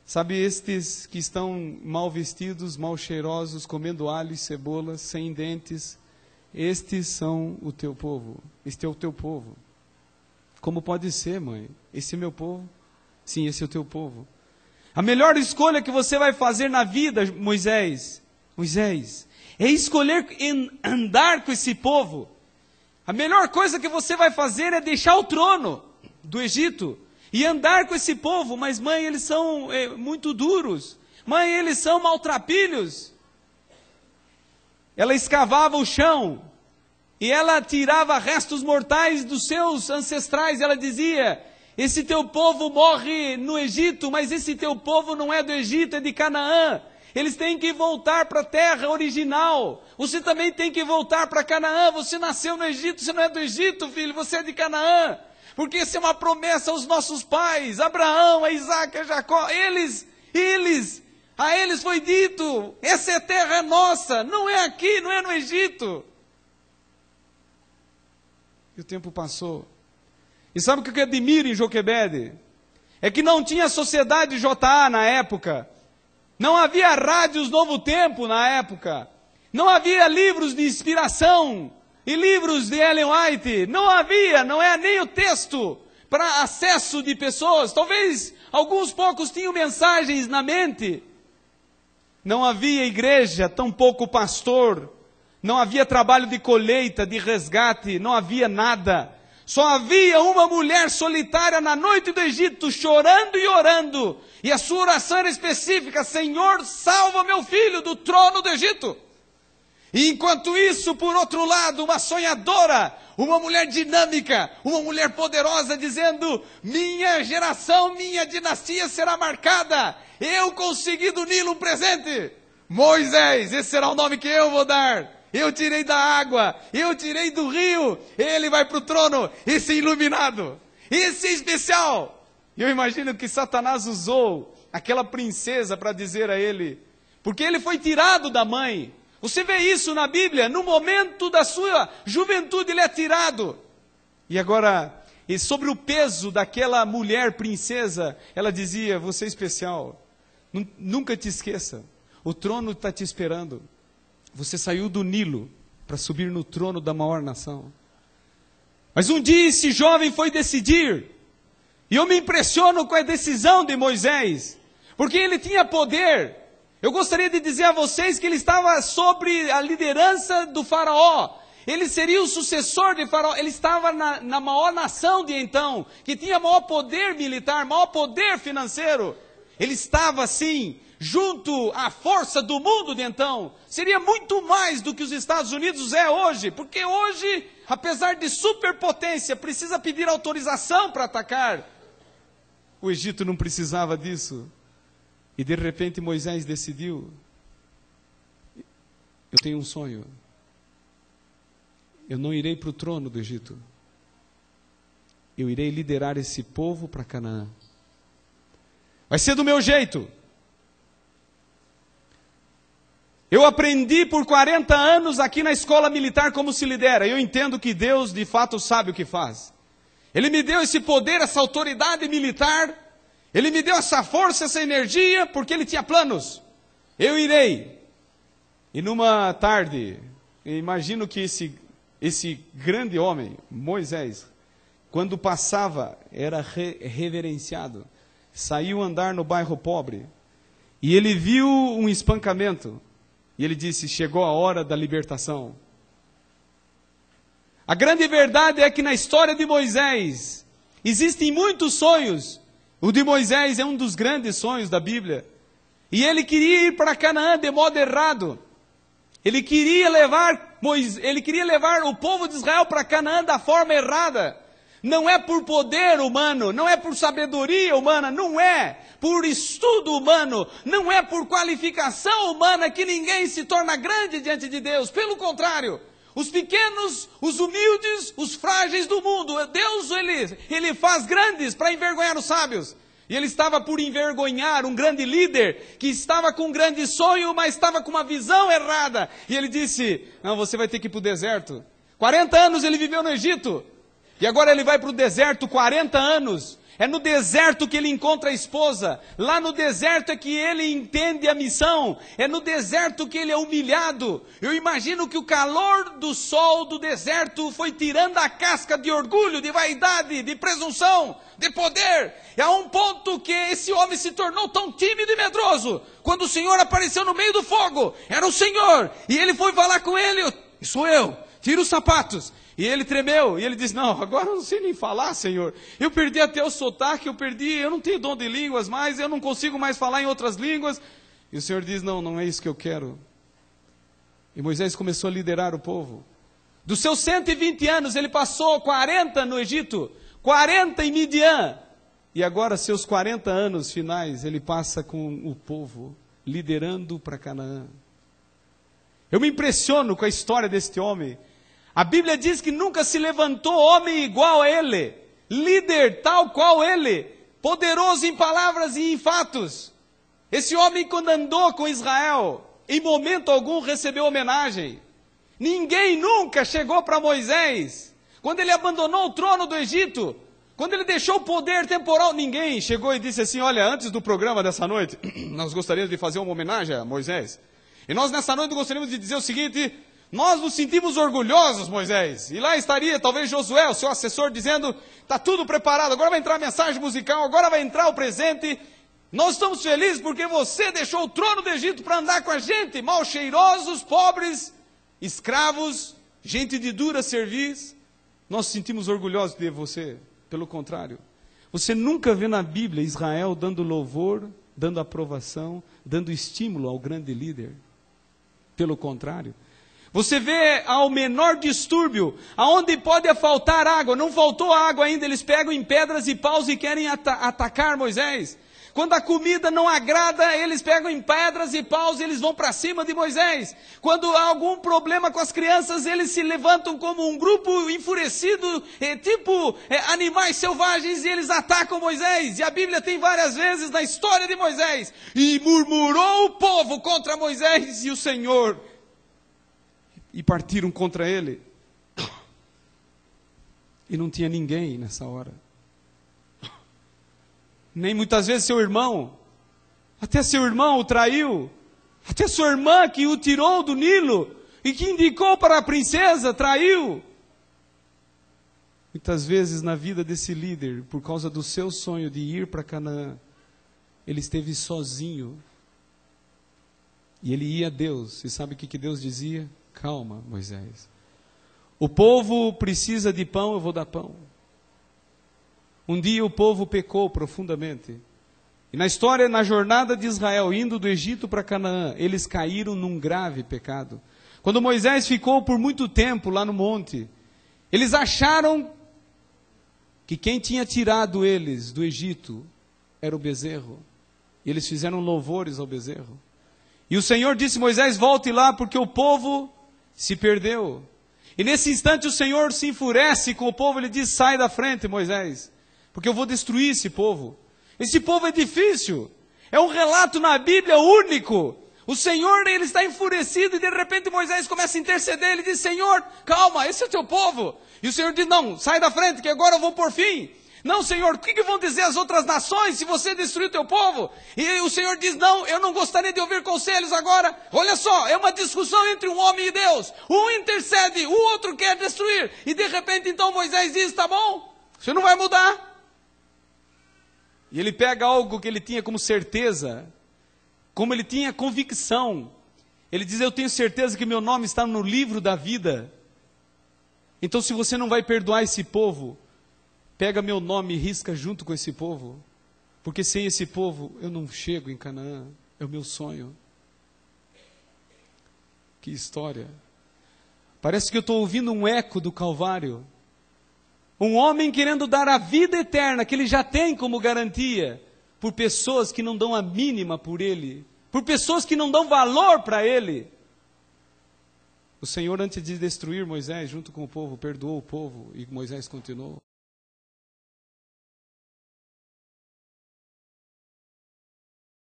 Sabe, estes que estão mal vestidos, mal cheirosos, comendo alho e cebola, sem dentes, estes são o teu povo. Este é o teu povo. Como pode ser, mãe? Esse é meu povo? Sim, esse é o teu povo. A melhor escolha que você vai fazer na vida, Moisés, é escolher andar com esse povo. A melhor coisa que você vai fazer é deixar o trono do Egito e andar com esse povo. Mas, mãe, eles são muito duros. Mãe, eles são maltrapilhos. Ela escavava o chão e ela tirava restos mortais dos seus ancestrais. Ela dizia: esse teu povo morre no Egito, mas esse teu povo não é do Egito, é de Canaã. Eles têm que voltar para a terra original. Você também tem que voltar para Canaã. Você nasceu no Egito, você não é do Egito, filho, você é de Canaã. Porque isso é uma promessa aos nossos pais, Abraão, a Isaac, a Jacó. A eles foi dito: essa terra é nossa, não é aqui, não é no Egito. E o tempo passou. E sabe o que eu admiro em Joquebede? É que não tinha sociedade JA na época. Não havia rádios Novo Tempo na época. Não havia livros de inspiração e livros de Ellen White. Não havia, não é nem o texto para acesso de pessoas. Talvez alguns poucos tinham mensagens na mente. Não havia igreja, tampouco pastor. Não havia trabalho de colheita, de resgate. Não havia nada. Só havia uma mulher solitária na noite do Egito, chorando e orando. E a sua oração era específica: Senhor, salva meu filho do trono do Egito. E enquanto isso, por outro lado, uma sonhadora, uma mulher dinâmica, uma mulher poderosa, dizendo: minha geração, minha dinastia será marcada. Eu consegui do Nilo um presente. Moisés, esse será o nome que eu vou dar. Eu tirei da água, eu tirei do rio, ele vai para o trono, esse é iluminado, esse é especial. E eu imagino que Satanás usou aquela princesa para dizer a ele, porque ele foi tirado da mãe. Você vê isso na Bíblia, no momento da sua juventude ele é tirado. E agora, sobre o peso daquela mulher princesa, ela dizia: você é especial, nunca te esqueça, o trono está te esperando. Você saiu do Nilo para subir no trono da maior nação. Mas um dia esse jovem foi decidir. E eu me impressiono com a decisão de Moisés. Porque ele tinha poder. Eu gostaria de dizer a vocês que ele estava sobre a liderança do faraó. Ele seria o sucessor de faraó. Ele estava na maior nação de então, que tinha maior poder militar, maior poder financeiro. Ele estava assim, junto à força do mundo de então. Seria muito mais do que os Estados Unidos é hoje, porque hoje, apesar de superpotência, precisa pedir autorização para atacar. O Egito não precisava disso. E de repente Moisés decidiu: eu tenho um sonho. Eu não irei para o trono do Egito. Eu irei liderar esse povo para Canaã. Vai ser do meu jeito. Eu aprendi por 40 anos aqui na escola militar como se lidera. Eu entendo que Deus de fato sabe o que faz. Ele me deu esse poder, essa autoridade militar. Ele me deu essa força, essa energia, porque Ele tinha planos. Eu irei. E numa tarde, eu imagino que esse grande homem, Moisés, quando passava, era reverenciado. Saiu andar no bairro pobre. E ele viu um espancamento. E ele disse: chegou a hora da libertação. A grande verdade é que na história de Moisés, existem muitos sonhos. O de Moisés é um dos grandes sonhos da Bíblia. E ele queria ir para Canaã de modo errado. Ele queria levar o povo de Israel para Canaã da forma errada. Não é por poder humano, não é por sabedoria humana, não é por estudo humano, não é por qualificação humana que ninguém se torna grande diante de Deus. Pelo contrário, os pequenos, os humildes, os frágeis do mundo, Deus ele faz grandes para envergonhar os sábios. E ele estava por envergonhar um grande líder que estava com um grande sonho, mas estava com uma visão errada. E ele disse: não, você vai ter que ir para o deserto. 40 anos ele viveu no Egito. E agora ele vai para o deserto 40 anos. É no deserto que ele encontra a esposa. Lá no deserto é que ele entende a missão. É no deserto que ele é humilhado. Eu imagino que o calor do sol do deserto foi tirando a casca de orgulho, de vaidade, de presunção, de poder. E a um ponto que esse homem se tornou tão tímido e medroso. Quando o Senhor apareceu no meio do fogo, era o Senhor. E ele foi falar com ele: sou eu, tira os sapatos. E ele tremeu, e ele disse: não, agora eu não sei nem falar, Senhor. Eu perdi até o sotaque, eu não tenho dom de línguas mais, eu não consigo mais falar em outras línguas. E o Senhor diz: não, não é isso que eu quero. E Moisés começou a liderar o povo. Dos seus 120 anos, ele passou 40 no Egito, 40 em Midian. E agora, seus 40 anos finais, ele passa com o povo, liderando para Canaã. Eu me impressiono com a história deste homem. A Bíblia diz que nunca se levantou homem igual a ele, líder tal qual ele, poderoso em palavras e em fatos. Esse homem, quando andou com Israel, em momento algum recebeu homenagem. Ninguém nunca chegou para Moisés. Quando ele abandonou o trono do Egito, quando ele deixou o poder temporal, ninguém chegou e disse assim: olha, antes do programa dessa noite, nós gostaríamos de fazer uma homenagem a Moisés. E nós nessa noite gostaríamos de dizer o seguinte: nós nos sentimos orgulhosos, Moisés. E lá estaria talvez Josué, o seu assessor, dizendo: está tudo preparado, agora vai entrar a mensagem musical, agora vai entrar o presente. Nós estamos felizes porque você deixou o trono do Egito para andar com a gente, mal cheirosos, pobres, escravos, gente de dura serviço. Nós nos sentimos orgulhosos de você. Pelo contrário, você nunca vê na Bíblia Israel dando louvor, dando aprovação, dando estímulo ao grande líder. Pelo contrário, você vê ao menor distúrbio, aonde pode faltar água, não faltou água ainda, eles pegam em pedras e paus e querem atacar Moisés. Quando a comida não agrada, eles pegam em pedras e paus e eles vão para cima de Moisés. Quando há algum problema com as crianças, eles se levantam como um grupo enfurecido, tipo animais selvagens, e eles atacam Moisés. E a Bíblia tem várias vezes na história de Moisés: e murmurou o povo contra Moisés e o Senhor, e partiram contra ele. E não tinha ninguém nessa hora. Nem muitas vezes seu irmão. Até seu irmão o traiu. Até sua irmã que o tirou do Nilo e que indicou para a princesa, traiu. Muitas vezes na vida desse líder, por causa do seu sonho de ir para Canaã, ele esteve sozinho. E ele ia a Deus. E sabe o que Deus dizia? Calma, Moisés. O povo precisa de pão, eu vou dar pão. Um dia o povo pecou profundamente. E na história, na jornada de Israel, indo do Egito para Canaã, eles caíram num grave pecado. Quando Moisés ficou por muito tempo lá no monte, eles acharam que quem tinha tirado eles do Egito era o bezerro. E eles fizeram louvores ao bezerro. E o Senhor disse: Moisés, volte lá, porque o povo se perdeu. E nesse instante o Senhor se enfurece com o povo, ele diz: sai da frente, Moisés, porque eu vou destruir esse povo. Esse povo é difícil. É um relato na Bíblia único. O Senhor, ele está enfurecido e de repente Moisés começa a interceder. Ele diz: Senhor, calma, esse é o teu povo. E o Senhor diz: não, sai da frente, que agora eu vou por fim. Não, Senhor, o que vão dizer as outras nações se você destruir o teu povo? E o Senhor diz: não, eu não gostaria de ouvir conselhos agora. Olha só, é uma discussão entre um homem e Deus. Um intercede, o outro quer destruir. E de repente então Moisés diz: tá bom, você não vai mudar. E ele pega algo que ele tinha como certeza, como ele tinha convicção. Ele diz: eu tenho certeza que meu nome está no livro da vida. Então se você não vai perdoar esse povo, pega meu nome e risca junto com esse povo. Porque sem esse povo eu não chego em Canaã. É o meu sonho. Que história. Parece que eu estou ouvindo um eco do Calvário. Um homem querendo dar a vida eterna, que ele já tem como garantia, por pessoas que não dão a mínima por ele, por pessoas que não dão valor para ele. O Senhor, antes de destruir Moisés, junto com o povo, perdoou o povo, e Moisés continuou.